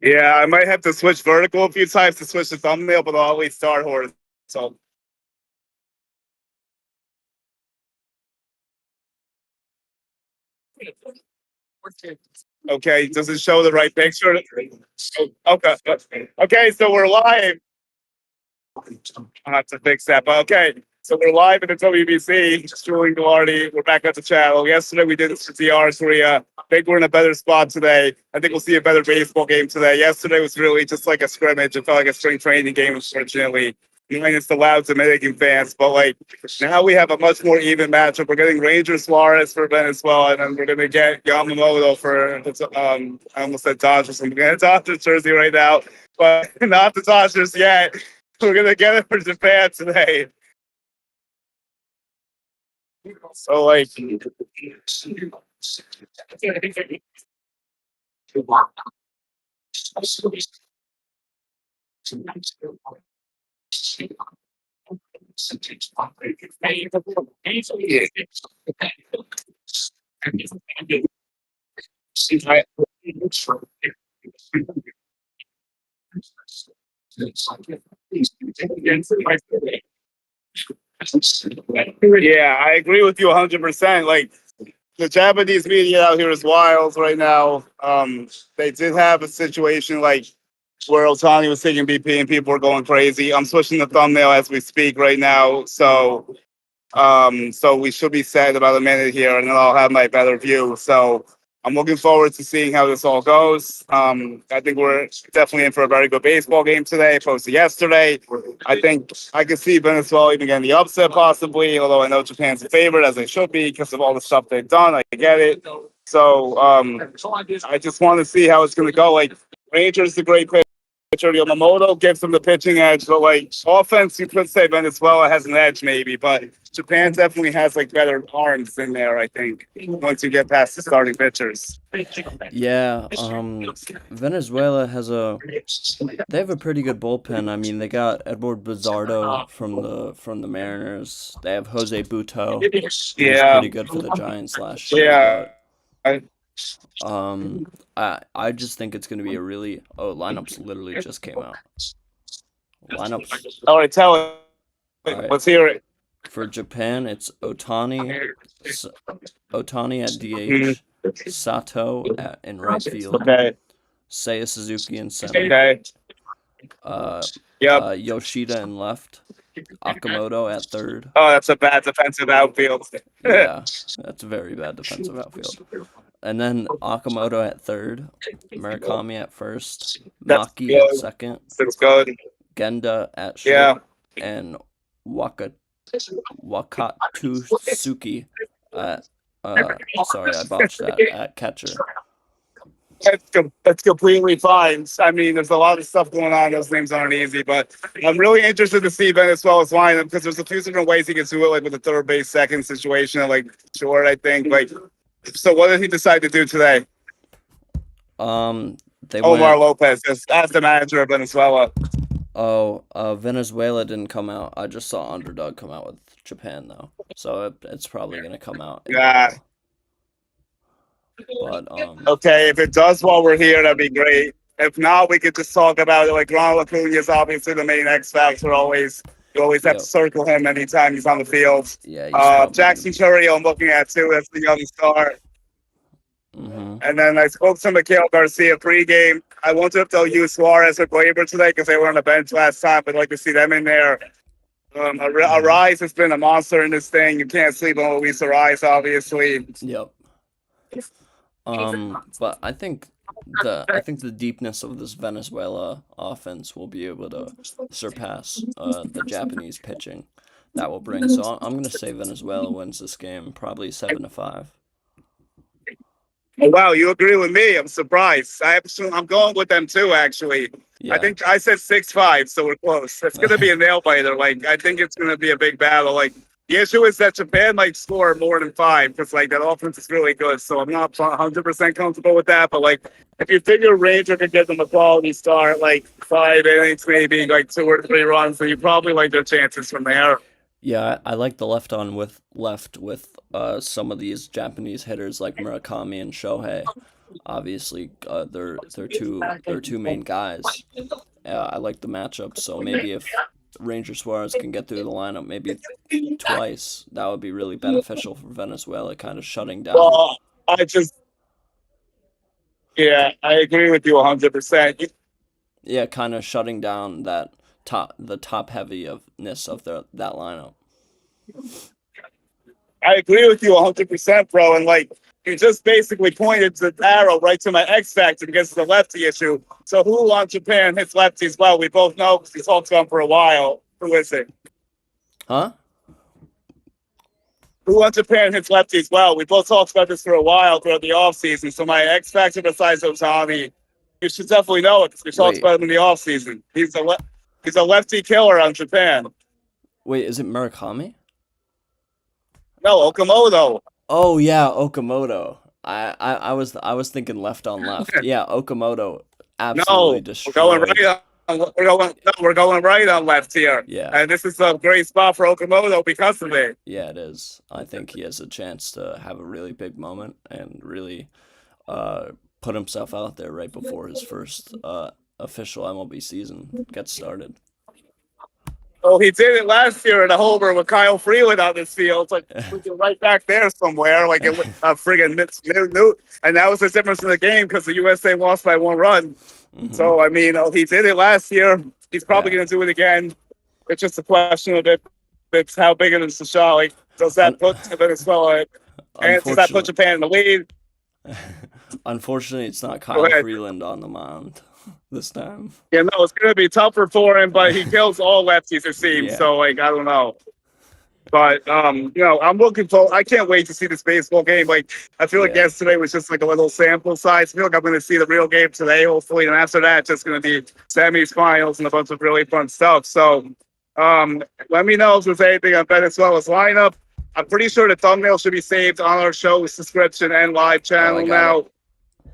Yeah, I might have to switch vertical a few times to switch the thumbnail, but I'll always start horizontal. Okay, does it show the right picture? Okay. Okay, so we're live. I'll have to fix that. But okay, so we're live at the WBC. Julian Gallardi. We're back at the channel. Yesterday we did this for DR3. I think we're in a better spot today. I think we'll see a better baseball game today. Yesterday was really just like a scrimmage. It felt like a spring training game, unfortunately. Minus the loud Dominican fans, but like now we have a much more even matchup. We're getting Ranger Suarez for Venezuela, and then we're gonna get Yamamoto for I almost said Dodgers. I'm gonna Dodgers jersey right now, but not the Dodgers yet. We're gonna get it for Japan today. So like yeah, I agree with you 100%. Like the Japanese media out here is wild right now. They did have a situation like where Otani was taking BP and people were going crazy. I'm switching the thumbnail as we speak right now, so we should be set in about a minute here, and then I'll have my better view. So I'm looking forward to seeing how this all goes. I think we're definitely in for a very good baseball game today, opposed to yesterday. I think I could see Venezuela even getting the upset possibly, although I know Japan's a favorite, as they should be, because of all the stuff they've done. I get it. So I just want to see how it's going to go. Like, Rangers a great pitcher. Yamamoto gives them the pitching edge, but like offense, you could say Venezuela has an edge maybe, but Japan definitely has like better arms in there, I think, once you get past the starting pitchers. Yeah, Venezuela they have a pretty good bullpen. I mean, they got Edward Bizardo from the Mariners. They have Jose Buto, who was pretty good for the Giants last year. Yeah. I just think it's gonna be a really lineups literally just came out. Lineups. All right, tell it. All right. Let's hear it. For Japan, it's Otani at DH, Sato in right field, Okay. Seiya Suzuki in center, Okay. Yoshida in left, Akamoto at third. Oh, that's a bad defensive outfield. Yeah, that's a very bad defensive outfield. And then Akamoto at third, Murakami at first, Maki at second, That's good. Genda at short, and Wakatsuki at sorry, I botched that, at catcher. That's completely fine. I mean, there's a lot of stuff going on. Those names aren't easy, but I'm really interested to see Venezuela's lineup because there's a few different ways he can do it, like with the third base second situation, like short, I think. Like, so what did he decide to do today? Omar Lopez as the manager of Venezuela. Venezuela didn't come out. I just saw Underdog come out with Japan though, so it's probably gonna come out. Yeah. But okay, if it does while we're here, that'd be great. If not, we could just talk about it. Like Ronald Acuna is obviously the main X factor. You always have to circle him anytime he's on the field. Yeah. Jackson Chourio, I'm looking at too. That's the young star. Mm-hmm. And then I spoke to Mikhail Garcia pregame. I wonder if they'll use Suarez or Glaber today because they were on the bench last time. I'd like to see them in there. Arise has been a monster in this thing. You can't sleep on Luis Arise, obviously. Yep. But I think the deepness of this Venezuela offense will be able to surpass the Japanese pitching that will bring. So I'm gonna say Venezuela wins this game, probably 7-5. Oh, wow, you agree with me? I'm surprised. I'm going with them too, actually. Yeah. I think I said 6-5, so we're close. It's gonna be a nail biter. Like I think it's gonna be a big battle. Like The issue is that Japan might score more than 5 because like that offense is really good. So I'm not 100% comfortable with that. But like if you figure Ranger could give them a quality start, like 5 innings, maybe like 2 or 3 runs, so you probably like their chances from there. Yeah, I like the left with some of these Japanese hitters like Murakami and Shohei. Obviously, they're two main guys. I like the matchup, so maybe if Ranger Suarez can get through the lineup maybe twice, that would be really beneficial for Venezuela, kind of shutting down. Well, I just yeah, I agree with you 100%. Yeah, kind of shutting down the top heaviness of that lineup. I agree with you 100%, bro. And like, you just basically pointed the arrow right to my X factor because of the lefty issue. So who on Japan hits lefties well? We both know because we talked to him for a while. Who is it? Huh? Who on Japan hits lefties well? We both talked about this for a while throughout the offseason. So my X factor besides Otani, you should definitely know it because we talked Wait, about him in the offseason. He's a lefty killer on Japan. wait, is it Murakami? No, Okamoto. Oh yeah, Okamoto. I was thinking left on left. Yeah, Okamoto absolutely No, we're going destroyed. right on. We're going right on left here, Yeah, and this is a great spot for Okamoto because of it. yeah, it is. I think he has a chance to have a really big moment and really put himself out there right before his first official MLB season gets started. Oh, he did it last year at a homer with Kyle Freeland on this field, like right back there somewhere, like it was a friggin' new. And that was the difference in the game because the USA lost by 1 run. Hmm. So I mean, he did it last year. He's probably Yeah. going to do it again. It's just a question of it's how big it is the shot. Like, does that Un- put Venezuela and does that put unfortunately, Japan in the lead? unfortunately, it's not Go Kyle ahead. Freeland on the mound this time. Yeah, no, it's going to be tougher for him, but he kills all lefties, it seems. Yeah, So, like, I don't know. But, I'm looking for, I can't wait to see this baseball game. Like, I feel like yeah. yesterday was just like a little sample size. I feel like I'm going to see the real game today, hopefully. And after that, it's just going to be semis, finals, and a bunch of really fun stuff. So, let me know if there's anything on Venezuela's lineup. I'm pretty sure the thumbnail should be saved on our show subscription and live Oh, I channel got it. now.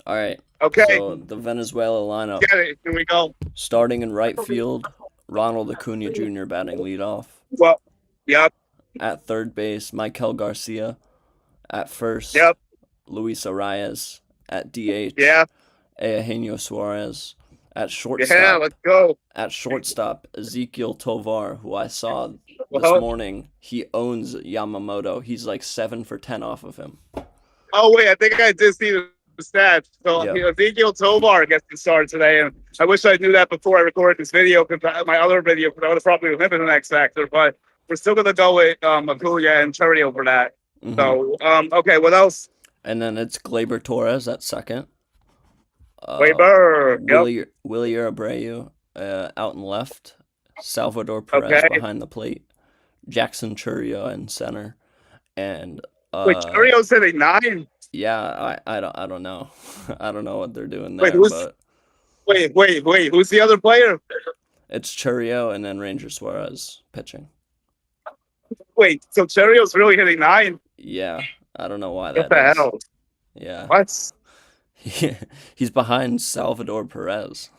All right. Okay, So the Venezuela lineup, get it. Here we go. starting in right field, Ronald Acuna Jr. batting leadoff. Well, yep, At third base, Michael Garcia. At first, yep, Luis Arias. At DH, yeah, Eugenio Suarez. At yeah, shortstop, let's go. Ezekiel Tovar, who I saw this Well, morning. He owns Yamamoto. He's like 7 for 10 off of him. oh, wait, I think I did see the stats. So Yep. Ezekiel Tovar gets the start today. And I wish I knew that before I recorded this video, because my other video, because I would have probably limited the X Factor. But we're still going to go with Acuna and Churio for that. Hmm. So, okay, what else? And then it's Gleyber Torres at second. Weber, yep, Willie Abreu out in left. Salvador Perez okay. behind the plate. Jackson Churio in center. And Wait, Churio's hitting 9? yeah, I don't know. I don't know what they're doing Wait, there, but wait, who's the other player? it's Churio and then Ranger Suarez pitching. Wait, so Churio's really hitting 9? Yeah, I don't know why What that the is. hell? Yeah. What? He's behind Salvador Perez.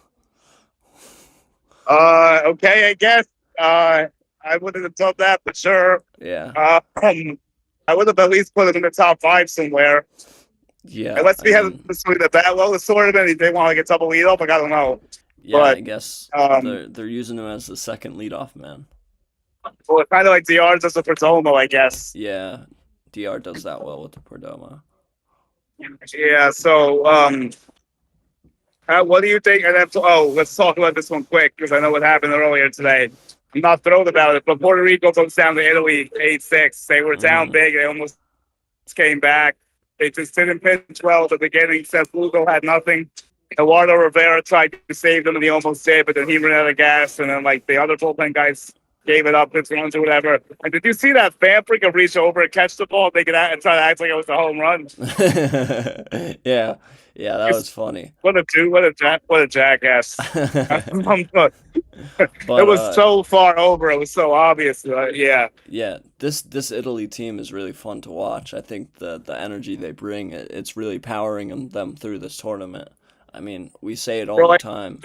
Okay, I guess. I wouldn't have done that for sure. Yeah. I would have at least put him in the top 5 somewhere. Yeah. Unless we I had mean, this with the bat well, the sort of, and if they want to get double lead up, like, I don't know. yeah, But I guess um, they're using him as the second leadoff man. well, it's kind of like DR just a Perdomo, I guess. Yeah. DR does that well with the Perdomo. Yeah. So, what do you think? And let's talk about this one quick because I know what happened earlier today. I'm not thrilled about it, but Puerto Rico goes down to Italy 8-6. They were down Mhm. big. They almost came back. They just didn't pitch well at the beginning. Seth Lugo had nothing. Eduardo Rivera tried to save them, and he almost did, but then he ran out of gas, and then like the other bullpen guys gave it up, his runs or whatever. And did you see that fan freaking reach over and catch the ball, take it out, and try to act like it was a home run? Yeah, that was funny. What a jackass! It But was so far over. It was so obvious. Yeah. yeah, this Italy team is really fun to watch. I think the energy they bring, it's really powering them through this tournament. I mean, we say it all Bro, the like, time.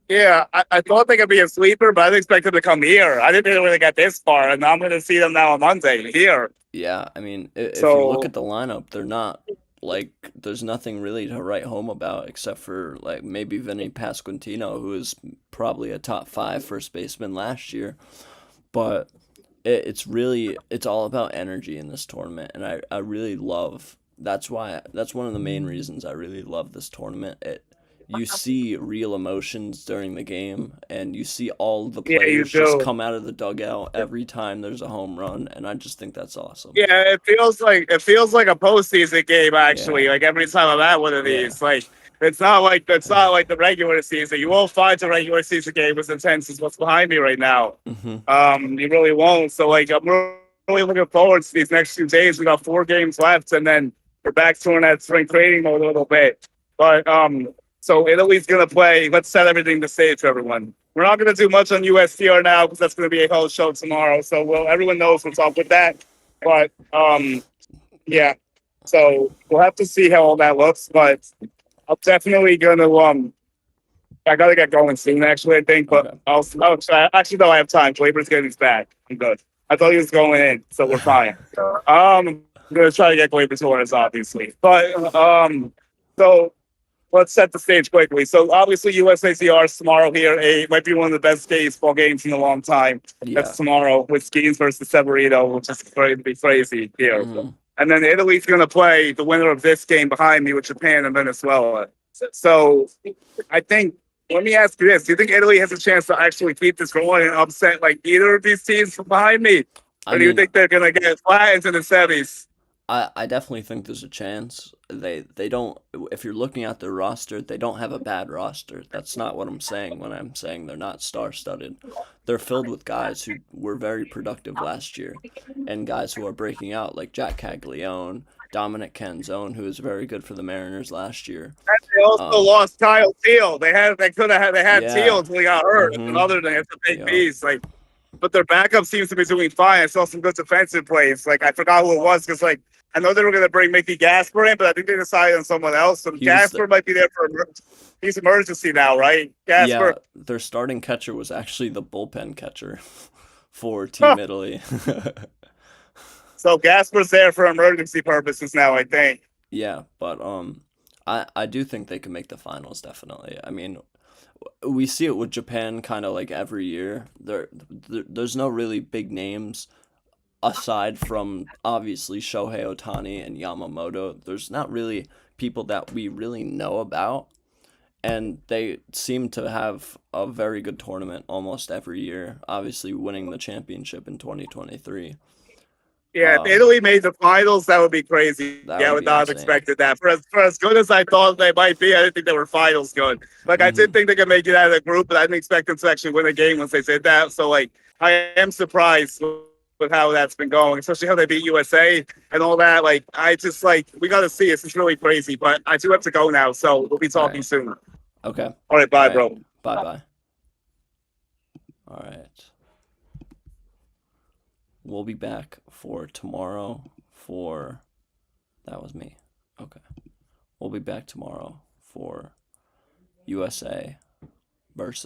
yeah, I thought they could be a sleeper, but I didn't expect them to come here. I didn't think they really get this far, and I'm going to see them now on Monday here. Yeah, I mean, if you look So at the lineup, they're not like there's nothing really to write home about except for like maybe Vinny Pasquantino, who is probably a top five first baseman last year. But it's all about energy in this tournament, and I really love that's one of the main reasons I really love this tournament. You see real emotions during the game, and you see all the yeah, you players just do. come out of the dugout every time there's a home run, and I just think that's awesome. Yeah, it feels like a postseason game actually. Yeah, Like every time I'm at one of yeah, these, like it's not like the regular season. You won't find a regular season game as intense as what's behind me right now. hmm You really won't. So like I'm really looking forward to these next 2 days. We got 4 games left, and then we're back to that spring training mode a little bit. But so Italy's gonna play. Let's set everything the stage for everyone. We're not gonna do much on USTR now because that's gonna be a whole show tomorrow. So everyone knows what's up with that. But yeah. So we'll have to see how all that looks. But I'm definitely gonna I gotta get going soon, actually, I think, but okay. I'll try. Actually, no, I have time. Glaber's getting his back. I'm good. I thought he was going in, so we're fine. I'm gonna try to get Glaber Torres, obviously. But so let's set the stage quickly. So obviously, USACR tomorrow here. Might be one of the best baseball games in a long time. Yeah. That's tomorrow with Skeens versus Severino, which is going to be crazy here. hmm And then Italy's going to play the winner of this game behind me with Japan and Venezuela. So I think, let me ask you this. Do you think Italy has a chance to actually keep this going and upset like either of these teams from behind me? I Or do you mean, think they're going to get flattened in the semis? I definitely think there's a chance. They don't if you're looking at their roster, they don't have a bad roster. That's not what I'm saying when I'm saying they're not star-studded. They're filled with guys who were very productive last year and guys who are breaking out like Jack Caglione, Dominic Canzone, who was very good for the Mariners last year. And they also Um, lost Kyle Teal. They had Teal yeah. until he got hurt. And Mhm. other than it's a big Yep. piece. Like, but their backup seems to be doing fine. I saw some good defensive plays. Like I forgot who it was because like I know they were going to bring Mickey Gasper in, but I think they decided on someone else. So He was the Gasper might be there for he's emergency now, right? Yeah, Gasper. their starting catcher was actually the bullpen catcher for Huh. Team Italy. So Gasper's there for emergency purposes now, I think. Yeah, but I do think they can make the finals definitely. I mean, we see it with Japan kind of like every year. There's no really big names aside from obviously Shohei Ohtani and Yamamoto. There's not really people that we really know about, and they seem to have a very good tournament almost every year, obviously winning the championship in 2023. Yeah, if Um, Italy made the finals, that would be crazy. that Yeah, I would would be not have insane. expected that. For as good as I thought they might be, I didn't think they were finals good. Like I did hmm think they could make it out of the group, but I didn't expect them to actually win a game once they did that. So like I am surprised with how that's been going, especially how they beat USA and all that. Like I just like we gotta see. It's really crazy. But I do have to go now, so we'll be All talking right. soon. Okay. All right, All bye, right. bro. Bye bye. All right. We'll be back for tomorrow for that was me. Okay. We'll be back tomorrow for USA versus